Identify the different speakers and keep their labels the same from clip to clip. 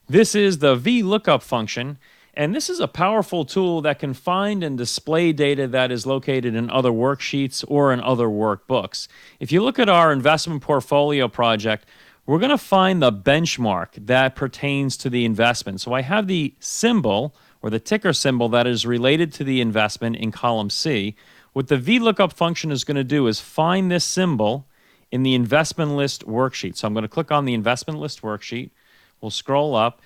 Speaker 1: This is the VLOOKUP function, and this is a powerful tool that can find and display data that is located in other worksheets or in other workbooks. If you look at our investment portfolio project, we're going to find the benchmark that pertains to the investment. So I have the symbol or the ticker symbol that is related to the investment in column C. What the VLOOKUP function is going to do is find this symbol in the investment list worksheet. So I'm going to click on the investment list worksheet. We'll scroll up.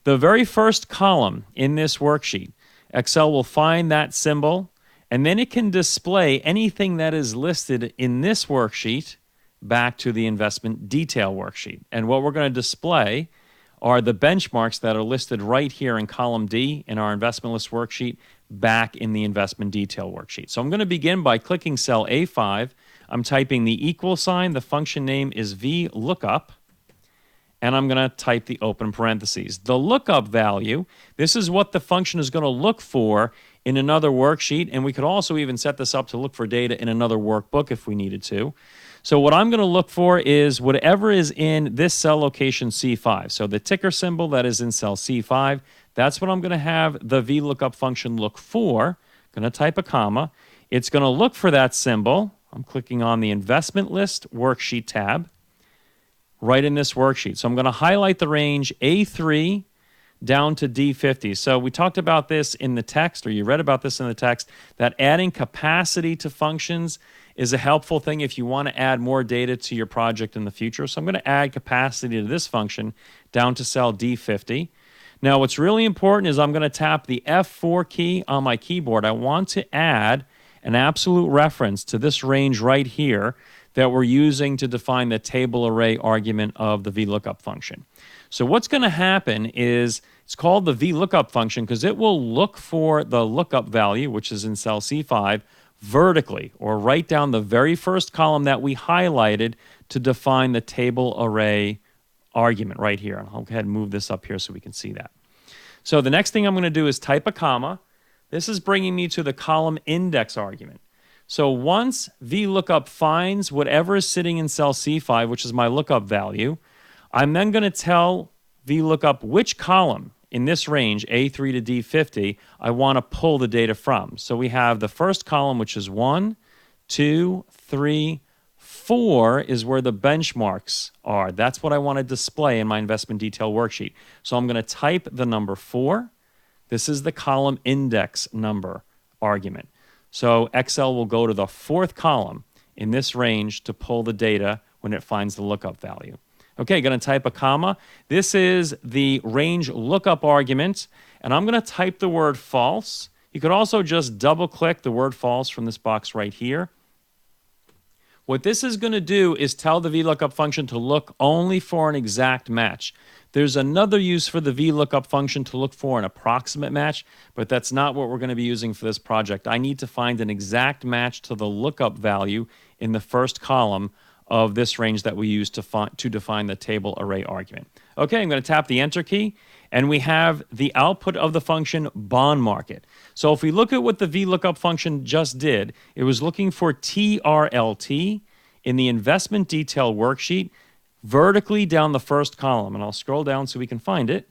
Speaker 1: The very first column in this worksheet, Excel will find that symbol, and then it can display anything that is listed in this worksheet back to the investment detail worksheet. And what we're going to display are the benchmarks that are listed right here in column D in our investment list worksheet back in the investment detail worksheet. So I'm going to begin by clicking cell A5. I'm typing the equal sign. The function name is VLOOKUP. And I'm going to type the open parentheses. The lookup value, this is what the function is going to look for in another worksheet, and we could also even set this up to look for data in another workbook if we needed to. So what I'm going to look for is whatever is in this cell location C5. So the ticker symbol that is in cell C5, that's what I'm going to have the VLOOKUP function look for. I'm going to type a comma. It's going to look for that symbol. I'm clicking on the investment list worksheet tab right in this worksheet. So I'm going to highlight the range A3 down to D50. So we talked about this in the text, or you read about this in the text, that adding capacity to functions is a helpful thing if you want to add more data to your project in the future. So I'm going to add capacity to this function down to cell D50. Now what's really important is I'm going to tap the F4 key on my keyboard. I want to add an absolute reference to this range right here that we're using to define the table array argument of the VLOOKUP function. So what's going to happen is it's called the VLOOKUP function because it will look for the lookup value, which is in cell C5, vertically, or right down the very first column that we highlighted to define the table array argument right here. I'll go ahead and move this up here so we can see that. So the next thing I'm going to do is type a comma. This is bringing me to the column index argument. So once VLOOKUP finds whatever is sitting in cell C5, which is my lookup value, I'm then going to tell VLOOKUP which column in this range, A3 to D50, I want to pull the data from. So we have the first column, which is 1, 2, 3, 4 is where the benchmarks are. That's what I want to display in my investment detail worksheet. So I'm going to type the number 4. This is the column index number argument. So Excel will go to the fourth column in this range to pull the data when it finds the lookup value. Okay, going to type a comma. This is the range lookup argument, and I'm going to type the word false. You could also just double-click the word false from this box right here. What this is going to do is tell the VLOOKUP function to look only for an exact match. There's another use for the VLOOKUP function to look for an approximate match, but that's not what we're going to be using for this project. I need to find an exact match to the lookup value in the first column of this range that we use to define the table array argument. Okay, I'm going to tap the Enter key, and we have the output of the function bond market. So if we look at what the VLOOKUP function just did, it was looking for TRLT in the investment detail worksheet, vertically down the first column, and I'll scroll down so we can find it.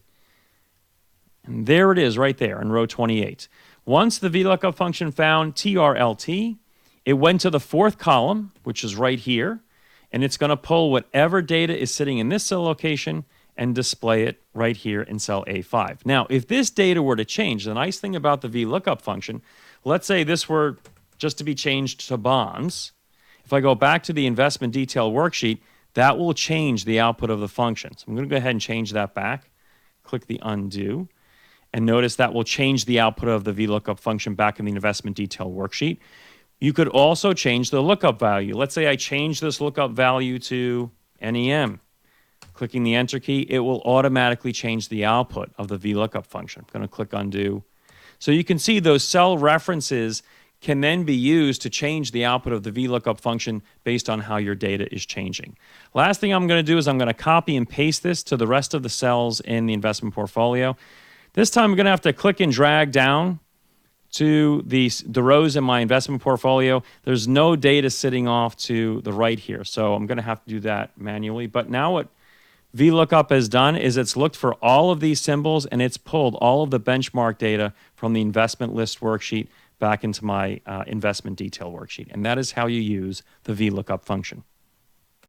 Speaker 1: And there it is right there in row 28. Once the VLOOKUP function found TRLT, it went to the fourth column, which is right here, and it's going to pull whatever data is sitting in this cell location and display it right here in cell A5. Now, if this data were to change, the nice thing about the VLOOKUP function, let's say this were just to be changed to bonds. If I go back to the investment detail worksheet, that will change the output of the function. So I'm going to go ahead and change that back. Click the undo. And notice that will change the output of the VLOOKUP function back in the investment detail worksheet. You could also change the lookup value. Let's say I change this lookup value to NEM. Clicking the Enter key, it will automatically change the output of the VLOOKUP function. I'm going to click undo. So you can see those cell references can then be used to change the output of the VLOOKUP function based on how your data is changing. Last thing I'm going to do is I'm going to copy and paste this to the rest of the cells in the investment portfolio. This time I'm going to have to click and drag down to the rows in my investment portfolio. There's no data sitting off to the right here, so I'm going to have to do that manually. But now what VLOOKUP has done is it's looked for all of these symbols and it's pulled all of the benchmark data from the investment list worksheet back into my investment detail worksheet. And that is how you use the VLOOKUP function.